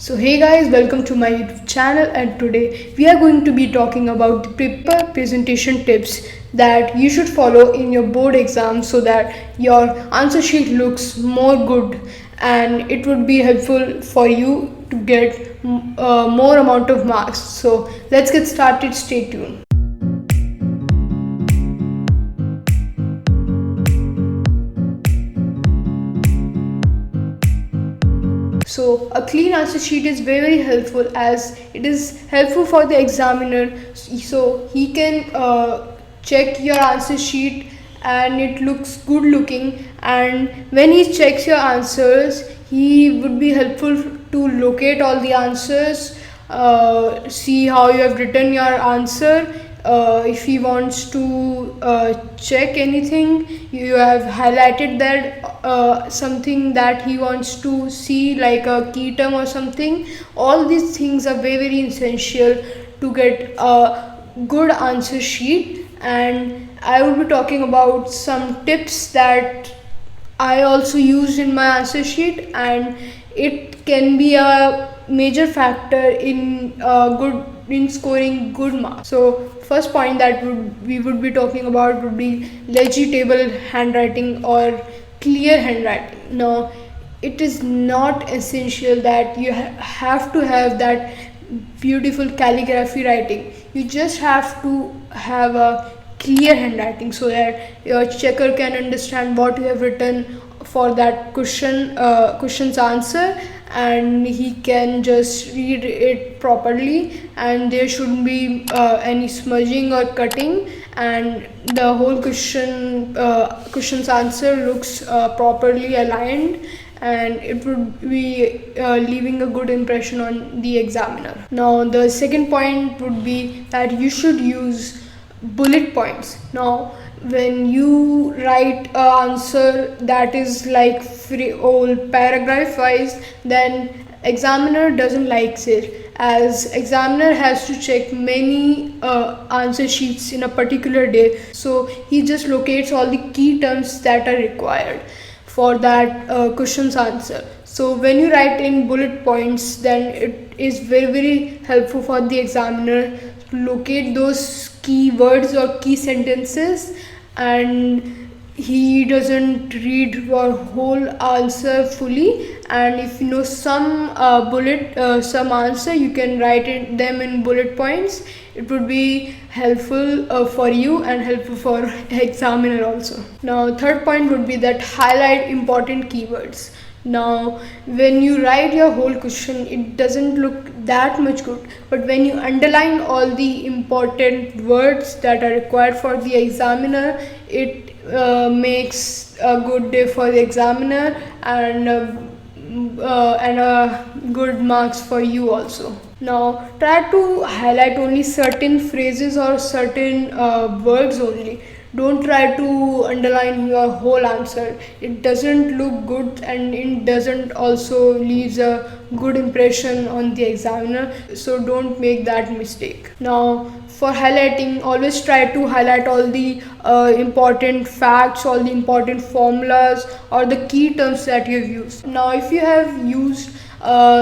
So hey guys, welcome to my YouTube channel, and today we are going to be talking about the paper presentation tips that you should follow in your board exam so that your answer sheet looks more good and it would be helpful for you to get more amount of marks. So let's get started, stay tuned. So a clean answer sheet is very helpful, as it is helpful for the examiner, so he can check your answer sheet and it looks good looking, and when he checks your answers he would be helpful to locate all the answers, see how you have written your answer. If he wants to check anything, you have highlighted that something that he wants to see, like a key term or something. All these things are very essential to get a good answer sheet, and I will be talking about some tips that I also used in my answer sheet, and it can be a major factor in scoring good marks. So first point that we would be talking about would be legible handwriting or clear handwriting. Now, it is not essential that you have to have that beautiful calligraphy writing. You just have to have a clear handwriting so that your checker can understand what you have written for that question's answer, and he can just read it properly, and there shouldn't be any smudging or cutting, and the whole question's answer looks properly aligned, and it would be leaving a good impression on the examiner. Now the second point would be that you should use bullet points. Now when you write an answer that is like free old paragraph wise, then examiner doesn't like it, as examiner has to check many answer sheets in a particular day, so he just locates all the key terms that are required for that question's answer. So when you write in bullet points, then it is very helpful for the examiner to locate those key words or key sentences, and he doesn't read your whole answer fully, and if you know some some answer, you can write them in bullet points. It would be helpful for you and helpful for examiner also. Now third point would be that highlight important keywords. Now when you write your whole question, it doesn't look that much good, but when you underline all the important words that are required for the examiner, it makes a good day for the examiner, and good marks for you also. Now try to highlight only certain phrases or certain words only. Don't try to underline your whole answer. It doesn't look good, and it doesn't also leaves a good impression on the examiner, so don't make that mistake. Now for highlighting, always try to highlight all the important facts, all the important formulas or the key terms that you have used. Now if you have used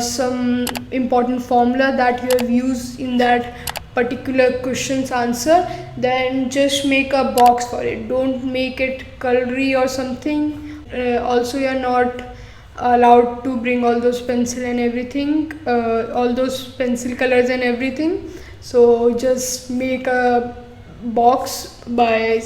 some important formula that you have used in that particular question's answer, then just make a box for it. Don't make it colory or something. Also, you're not allowed to bring all those pencil and everything, all those pencil colors and everything. So just make a box by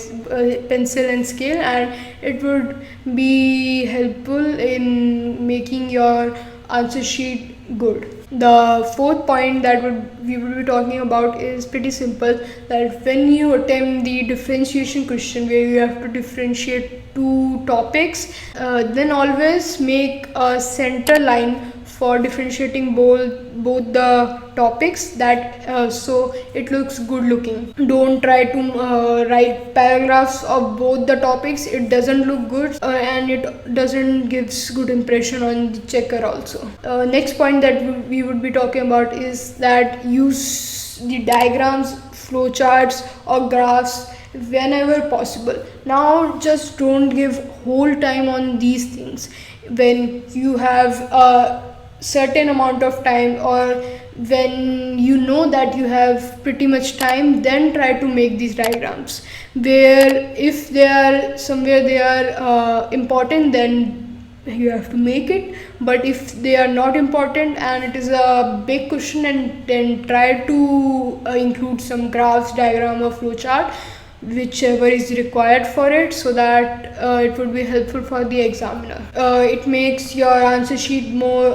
pencil and scale, and it would be helpful in making your answer sheet good. The fourth point that we will be talking about is pretty simple, that when you attempt the differentiation question where you have to differentiate two topics, then always make a center line for differentiating both the topics, that so it looks good looking. Don't try to write paragraphs of both the topics. It doesn't look good, and it doesn't gives good impression on the checker also. Next point that we would be talking about is that use the diagrams, flowcharts or graphs whenever possible. Now just don't give whole time on these things. When you have certain amount of time, or when you know that you have pretty much time, then try to make these diagrams, where if they are somewhere they are important, then you have to make it. But if they are not important and it is a big question, and then try to include some graphs, diagram or flowchart, whichever is required for it, so that it would be helpful for the examiner. It makes your answer sheet more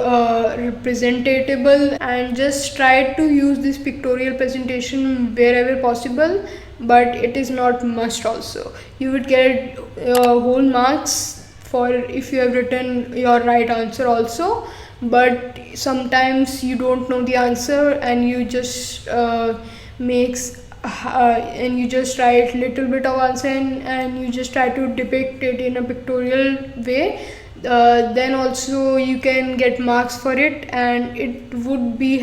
representable, and just try to use this pictorial presentation wherever possible, but it is not must also. You would get whole marks for if you have written your right answer also, but sometimes you don't know the answer and you just makes and you just write little bit of answer, and you just try to depict it in a pictorial way, then also you can get marks for it, and it would be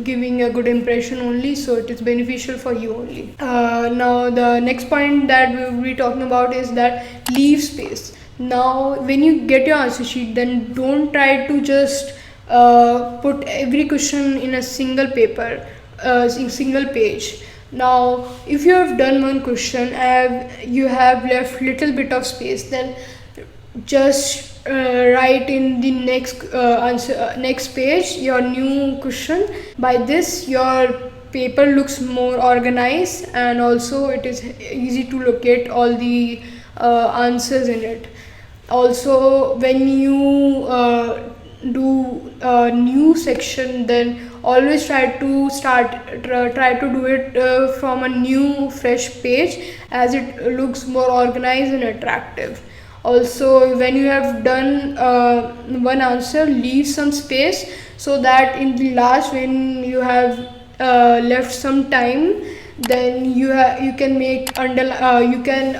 giving a good impression only, so it is beneficial for you only. Now the next point that we will be talking about is that leave space. Now when you get your answer sheet, then don't try to just put every question in a single paper, single page. Now if you have done one question and you have left little bit of space, then just write in the next page your new question. By this your paper looks more organized, and also it is easy to locate all the answers in it. Also when you do a new section, then always try to do it from a new fresh page, as it looks more organized and attractive. Also when you have done one answer, leave some space, so that in the last, when you have left some time, then you can make you can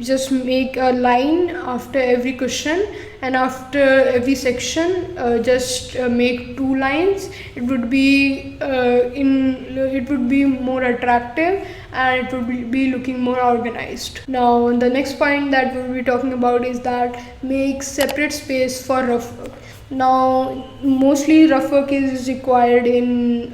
just make a line after every question, and after every section just make 2 lines. It would be it would be more attractive, and it would be looking more organized. Now the next point that we will be talking about is that make separate space for rough work. Now mostly rough work is required in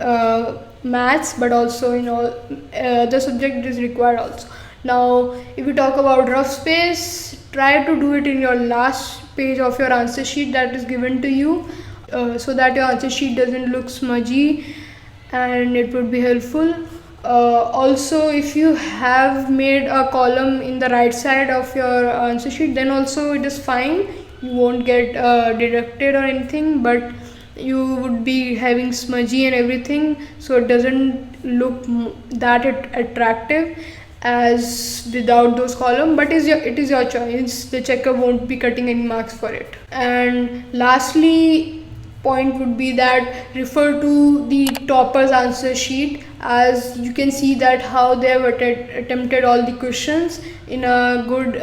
maths, but also in all the subject is required also. Now if we talk about rough space, try to do it in your last page of your answer sheet that is given to you, so that your answer sheet doesn't look smudgy, and it would be helpful. Also if you have made a column in the right side of your answer sheet, then also it is fine, you won't get deducted or anything, but you would be having smudgy and everything, so it doesn't look that attractive as without those columns. But it is your choice, the checker won't be cutting any marks for it. And lastly point would be that refer to the topper's answer sheet, as you can see that how they have attempted all the questions in a good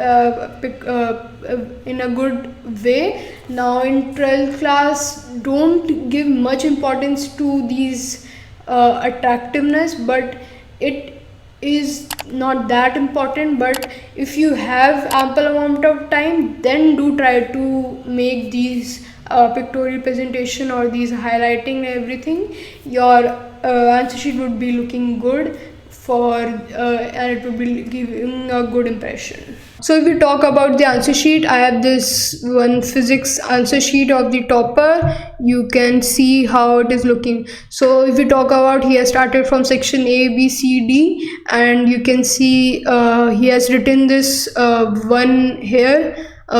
way. Now in 12th class, don't give much importance to these attractiveness, but it is not that important. But if you have ample amount of time, then do try to make these pictorial presentation or these highlighting and everything. Your answer sheet would be looking good and it would be giving a good impression. So if we talk about the answer sheet, I have this one physics answer sheet of the topper. You can see how it is looking. So if we talk about, he has started from section A, B, C, D, and you can see he has written this one here,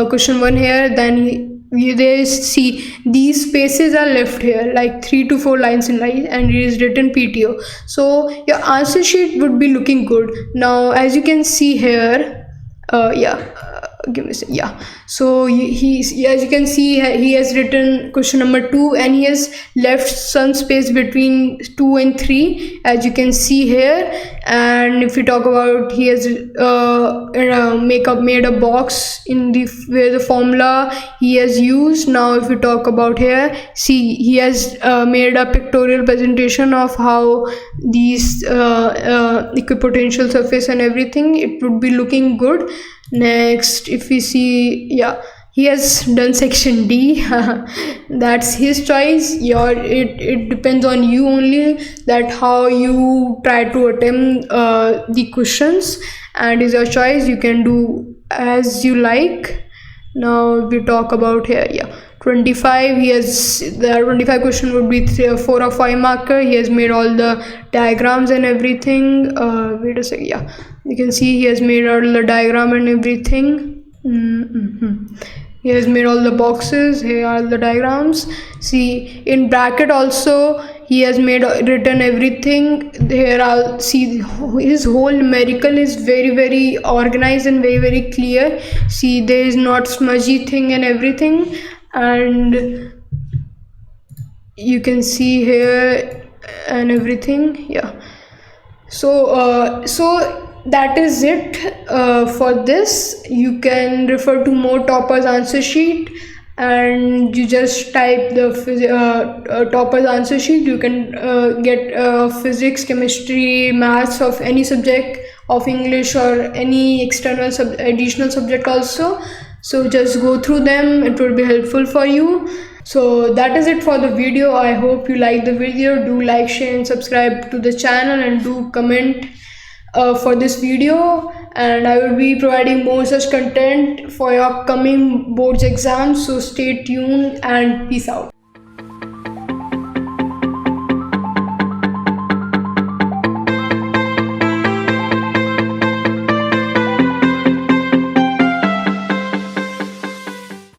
question 1 here, then they see these spaces are left here like 3 to 4 lines in line, and it is written PTO. So your answer sheet would be looking good. Now as you can see here, give me a second. So as you can see, he has written question number 2, and he has left some space between 2 and 3, as you can see here. And if we talk about, he has made a box in the where the formula he has used. Now if we talk about here, see, he has made a pictorial presentation of how these equipotential surface and everything, it would be looking good. Next if we see, He has done section D. That's his choice. It depends on you only, that how you try to attempt the questions, and is your choice. You can do as you like. Now we talk about here. Yeah, 25. He has the 25 question would be 4 or 5 marker. He has made all the diagrams and everything. Wait a second. Yeah, you can see he has made all the diagram and everything. He has made all the boxes. Here are the diagrams. See, in bracket also he has made written everything. Here I'll see his whole numerical is very organized and very clear. See, there is not smudgy thing and everything, and you can see here and everything. Yeah, so that is it for this. You can refer to more toppers answer sheet, and you just type the toppers answer sheet. You can get physics, chemistry, maths of any subject, of English or any external additional subject also. So just go through them, it will be helpful for you. So that is it for the video. I hope you like the video. Do like, share and subscribe to the channel, and do comment for this video, and I will be providing more such content for your upcoming boards exams. So stay tuned and peace out.